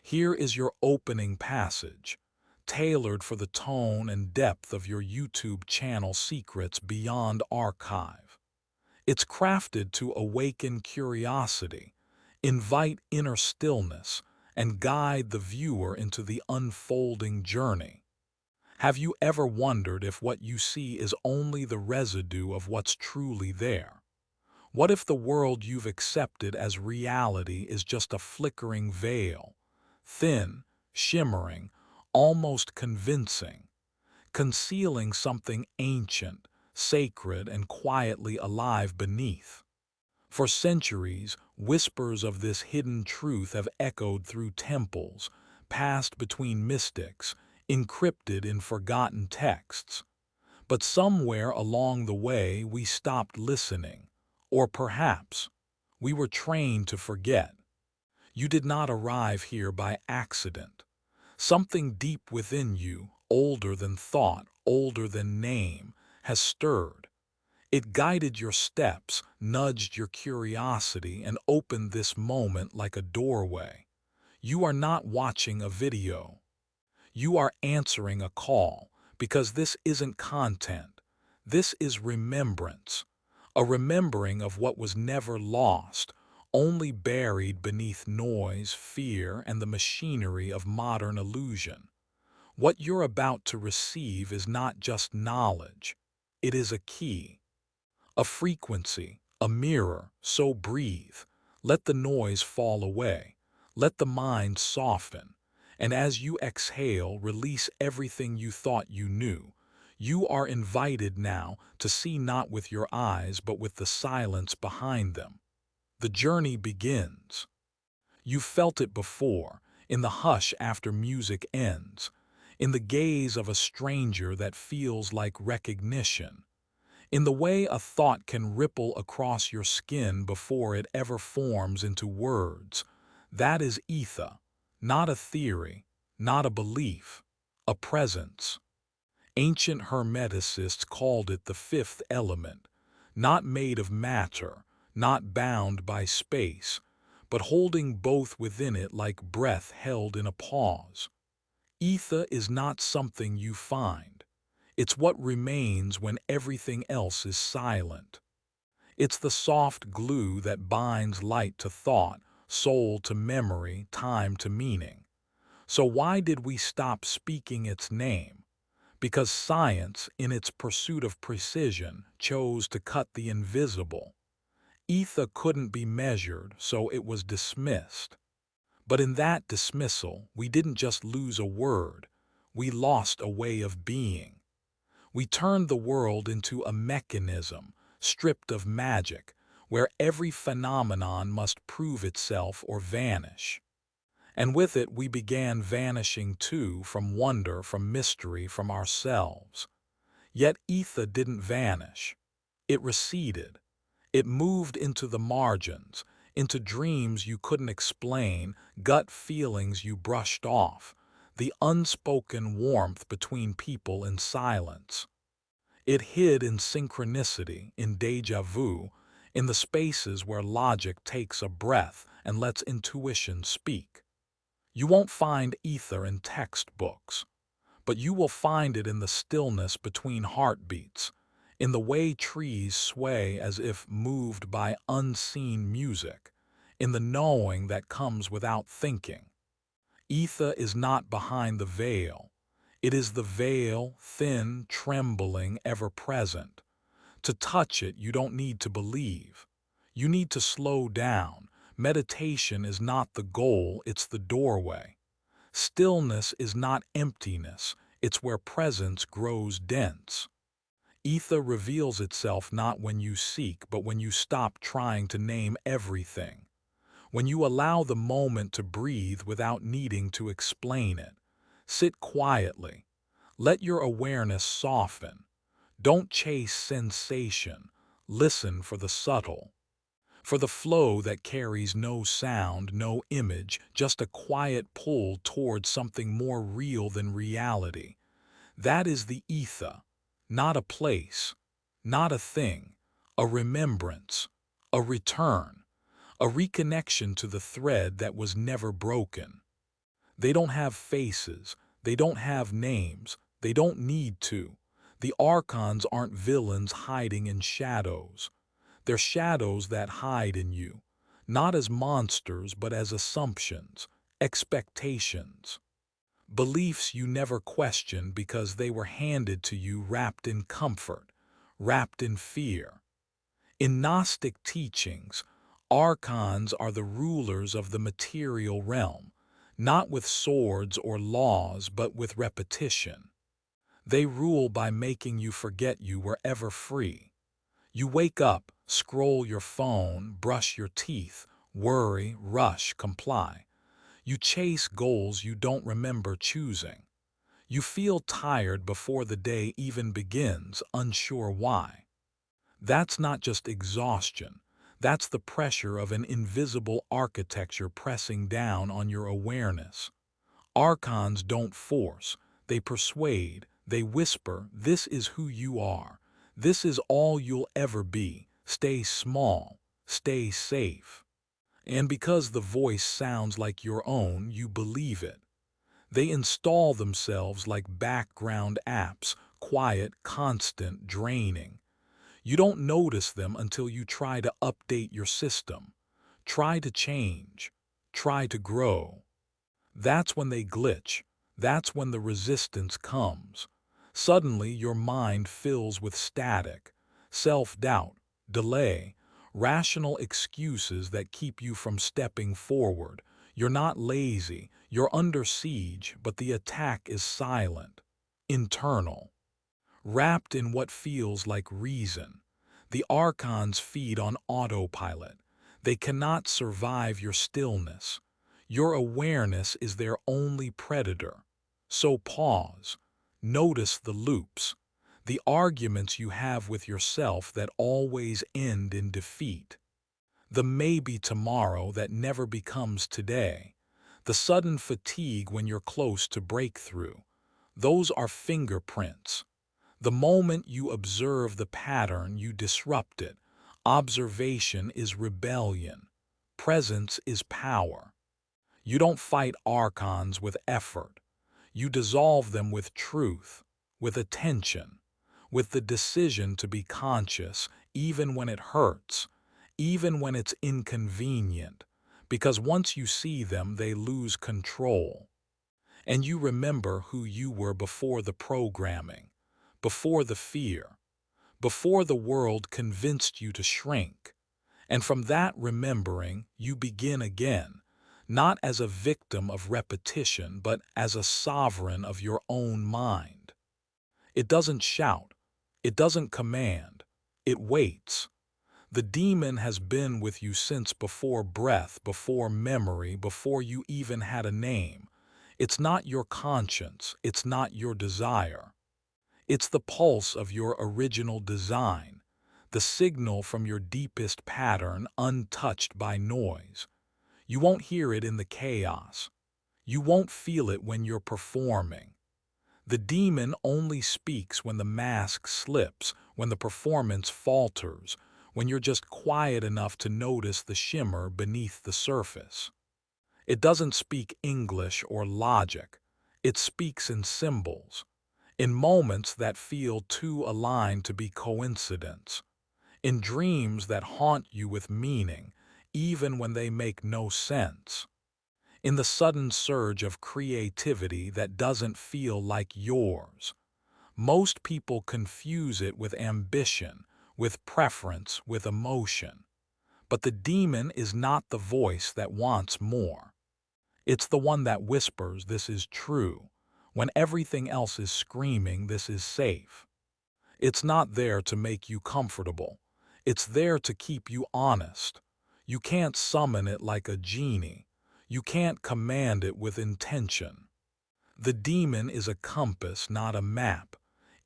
Here is your opening passage, tailored for the tone and depth of your YouTube channel Secrets Beyond Archive. It's crafted to awaken curiosity, invite inner stillness, and guide the viewer into the unfolding journey. Have you ever wondered if what you see is only the residue of what's truly there? What if the world you've accepted as reality is just a flickering veil, thin, shimmering, almost convincing, concealing something ancient, sacred, and quietly alive beneath? For centuries, whispers of this hidden truth have echoed through temples, passed between mystics, encrypted in forgotten texts. But somewhere along the way we stopped listening, or perhaps we were trained to forget. You did not arrive here by accident. Something deep within you, older than thought, older than name, has stirred. It guided your steps, nudged your curiosity, and opened this moment like a doorway. You are not watching a video. You are answering a call, because this isn't content. This is remembrance, a remembering of what was never lost, only buried beneath noise, fear, and the machinery of modern illusion. What you're about to receive is not just knowledge. It is a key, a frequency, a mirror. So breathe. Let the noise fall away. Let the mind soften. And as you exhale, release everything you thought you knew. You are invited now to see not with your eyes, but with the silence behind them. The journey begins. You felt it before, in the hush after music ends, in the gaze of a stranger that feels like recognition, in the way a thought can ripple across your skin before it ever forms into words. That is ether, not a theory, not a belief, a presence. Ancient Hermeticists called it the fifth element, not made of matter, not bound by space, but holding both within it like breath held in a pause. Ether is not something you find. It's what remains when everything else is silent. It's the soft glue that binds light to thought, soul to memory, time to meaning. So why did we stop speaking its name? Because science, in its pursuit of precision, chose to cut the invisible. Ether couldn't be measured, so it was dismissed. But in that dismissal, we didn't just lose a word, we lost a way of being. We turned the world into a mechanism, stripped of magic, where every phenomenon must prove itself or vanish. And with it we began vanishing too, from wonder, from mystery, from ourselves. Yet ether didn't vanish. It receded. It moved into the margins, into dreams you couldn't explain, gut feelings you brushed off, the unspoken warmth between people in silence. It hid in synchronicity, in déjà vu, in the spaces where logic takes a breath and lets intuition speak. You won't find ether in textbooks, but you will find it in the stillness between heartbeats, in the way trees sway as if moved by unseen music, in the knowing that comes without thinking. Ether is not behind the veil. It is the veil, thin, trembling, ever present. To touch it, you don't need to believe. You need to slow down. Meditation is not the goal, it's the doorway. Stillness is not emptiness, it's where presence grows dense. Ether reveals itself not when you seek, but when you stop trying to name everything. When you allow the moment to breathe without needing to explain it. Sit quietly. Let your awareness soften. Don't chase sensation. Listen for the subtle. For the flow that carries no sound, no image, just a quiet pull towards something more real than reality. That is the ether, not a place, not a thing, a remembrance, a return, a reconnection to the thread that was never broken. They don't have faces, they don't have names, they don't need to. The Archons aren't villains hiding in shadows. They're shadows that hide in you, not as monsters but as assumptions, expectations, beliefs you never questioned because they were handed to you wrapped in comfort, wrapped in fear. In Gnostic teachings, Archons are the rulers of the material realm, not with swords or laws but with repetition. They rule by making you forget you were ever free. You wake up, scroll your phone, brush your teeth, worry, rush, comply. You chase goals you don't remember choosing. You feel tired before the day even begins, unsure why. That's not just exhaustion. That's the pressure of an invisible architecture pressing down on your awareness. Archons don't force, they persuade, they whisper, this is who you are. This is all you'll ever be. Stay small, stay safe. And because the voice sounds like your own, you believe it. They install themselves like background apps, quiet, constant, draining. You don't notice them until you try to update your system, try to change, try to grow. That's when they glitch. That's when the resistance comes. Suddenly your mind fills with static, self-doubt, delay, rational excuses that keep you from stepping forward. You're not lazy, you're under siege, but the attack is silent, internal, wrapped in what feels like reason. The Archons feed on autopilot. They cannot survive your stillness. Your awareness is their only predator. So pause. Notice the loops, the arguments you have with yourself that always end in defeat, the maybe tomorrow that never becomes today, the sudden fatigue when you're close to breakthrough. Those are fingerprints. The moment you observe the pattern, you disrupt it. Observation is rebellion. Presence is power. You don't fight Archons with effort. You dissolve them with truth, with attention, with the decision to be conscious, even when it hurts, even when it's inconvenient, because once you see them, they lose control. And you remember who you were before the programming, before the fear, before the world convinced you to shrink. And from that remembering, you begin again, not as a victim of repetition, but as a sovereign of your own mind. It doesn't shout, it doesn't command, it waits. The demon has been with you since before breath, before memory, before you even had a name. It's not your conscience, it's not your desire. It's the pulse of your original design, the signal from your deepest pattern untouched by noise. You won't hear it in the chaos. You won't feel it when you're performing. The demon only speaks when the mask slips, when the performance falters, when you're just quiet enough to notice the shimmer beneath the surface. It doesn't speak English or logic. It speaks in symbols, in moments that feel too aligned to be coincidence, in dreams that haunt you with meaning, even when they make no sense, in the sudden surge of creativity that doesn't feel like yours. Most people confuse it with ambition, with preference, with emotion. But the demon is not the voice that wants more. It's the one that whispers, "This is true," when everything else is screaming, "This is safe." It's not there to make you comfortable. It's there to keep you honest. You can't summon it like a genie. You can't command it with intention. The demon is a compass, not a map.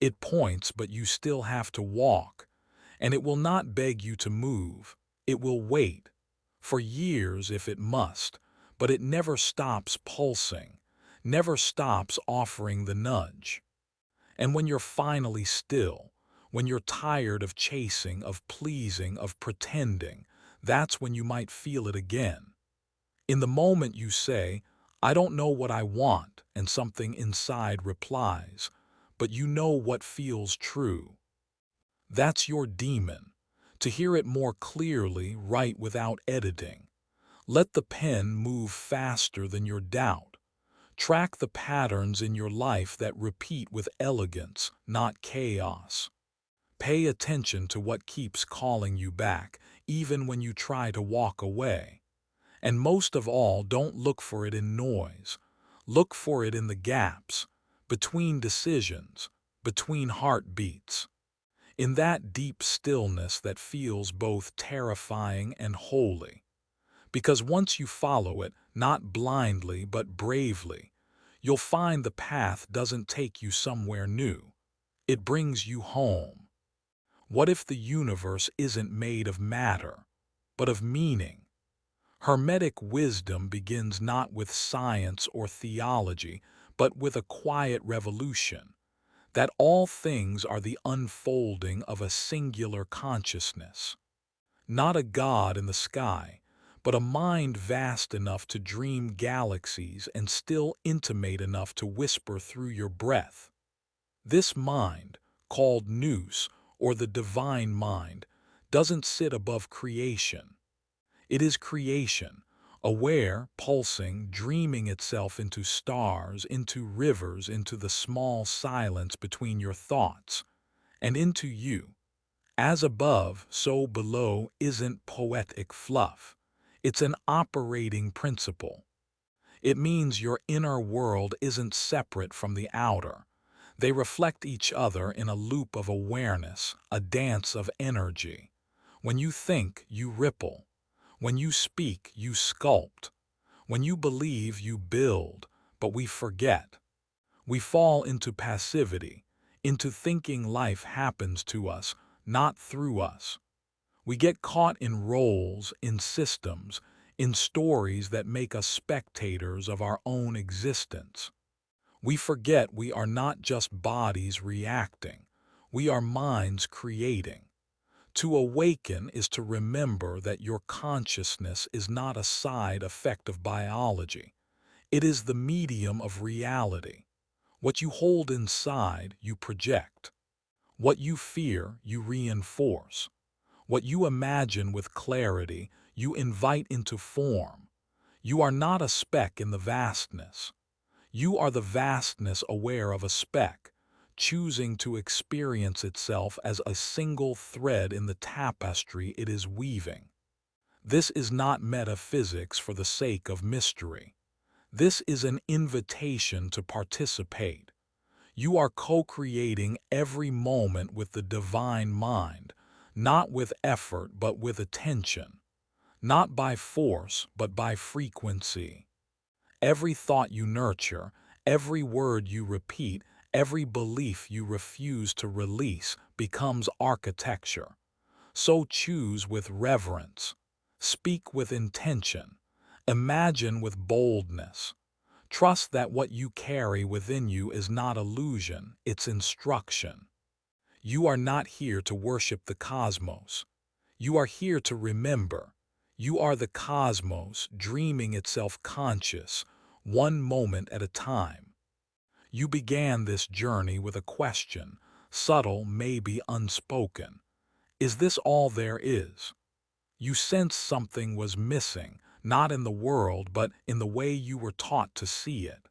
It points, but you still have to walk. And it will not beg you to move. It will wait. For years if it must. But it never stops pulsing. Never stops offering the nudge. And when you're finally still, when you're tired of chasing, of pleasing, of pretending, that's when you might feel it again. In the moment you say, I don't know what I want, and something inside replies, but you know what feels true. That's your demon. To hear it more clearly, write without editing. Let the pen move faster than your doubt. Track the patterns in your life that repeat with elegance, not chaos. Pay attention to what keeps calling you back, even when you try to walk away. And most of all, don't look for it in noise. Look for it in the gaps, between decisions, between heartbeats. In that deep stillness that feels both terrifying and holy. Because once you follow it, not blindly but bravely, you'll find the path doesn't take you somewhere new. It brings you home. What if the universe isn't made of matter, but of meaning? Hermetic wisdom begins not with science or theology, but with a quiet revolution, that all things are the unfolding of a singular consciousness. Not a god in the sky, but a mind vast enough to dream galaxies and still intimate enough to whisper through your breath. This mind, called nous, or the divine mind, doesn't sit above creation. It is creation, aware, pulsing, dreaming itself into stars, into rivers, into the small silence between your thoughts, and into you. As above, so below isn't poetic fluff. It's an operating principle. It means your inner world isn't separate from the outer. They reflect each other in a loop of awareness, a dance of energy. When you think, you ripple. When you speak, you sculpt. When you believe, you build. But we forget. We fall into passivity, into thinking life happens to us, not through us. We get caught in roles, in systems, in stories that make us spectators of our own existence. We forget we are not just bodies reacting. We are minds creating. To awaken is to remember that your consciousness is not a side effect of biology. It is the medium of reality. What you hold inside, you project. What you fear, you reinforce. What you imagine with clarity, you invite into form. You are not a speck in the vastness. You are the vastness aware of a speck, choosing to experience itself as a single thread in the tapestry it is weaving. This is not metaphysics for the sake of mystery. This is an invitation to participate. You are co-creating every moment with the divine mind, not with effort but with attention, not by force but by frequency. Every thought you nurture, every word you repeat, every belief you refuse to release becomes architecture. So choose with reverence. Speak with intention. Imagine with boldness. Trust that what you carry within you is not illusion, it's instruction. You are not here to worship the cosmos. You are here to remember. You are the cosmos, dreaming itself conscious, one moment at a time. You began this journey with a question, subtle, maybe unspoken. Is this all there is? You sensed something was missing, not in the world, but in the way you were taught to see it.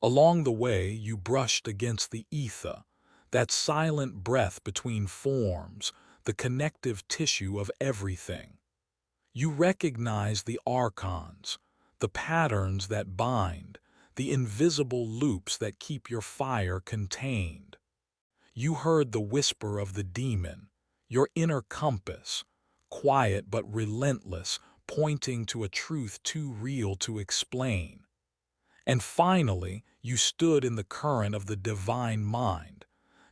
Along the way, you brushed against the ether, that silent breath between forms, the connective tissue of everything. You recognized the archons, the patterns that bind, the invisible loops that keep your fire contained. You heard the whisper of the demon, your inner compass, quiet but relentless, pointing to a truth too real to explain. And finally, you stood in the current of the divine mind,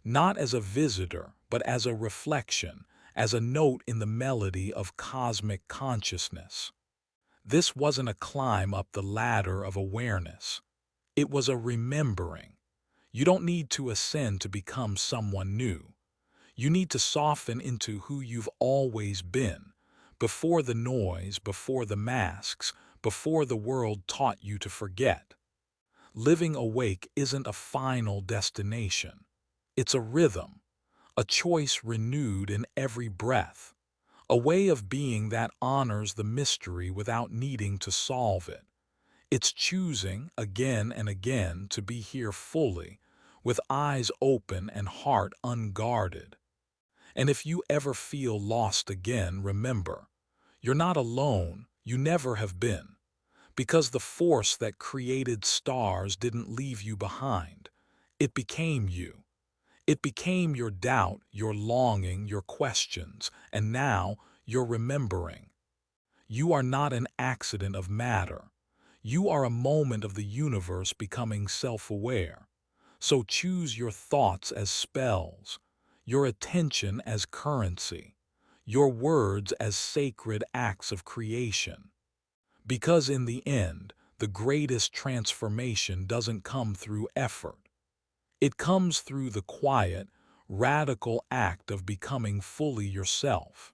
not as a visitor, but as a reflection, as a note in the melody of cosmic consciousness. This wasn't a climb up the ladder of awareness. It was a remembering. You don't need to ascend to become someone new. You need to soften into who you've always been, before the noise, before the masks, before the world taught you to forget. Living awake isn't a final destination. It's a rhythm, a choice renewed in every breath, a way of being that honors the mystery without needing to solve it. It's choosing again and again to be here fully, with eyes open and heart unguarded. And if you ever feel lost again, remember, you're not alone, you never have been, because the force that created stars didn't leave you behind. It became you. It became your doubt, your longing, your questions, and now you're remembering. You are not an accident of matter. You are a moment of the universe becoming self-aware. So choose your thoughts as spells, your attention as currency, your words as sacred acts of creation. Because in the end, the greatest transformation doesn't come through effort. It comes through the quiet, radical act of becoming fully yourself.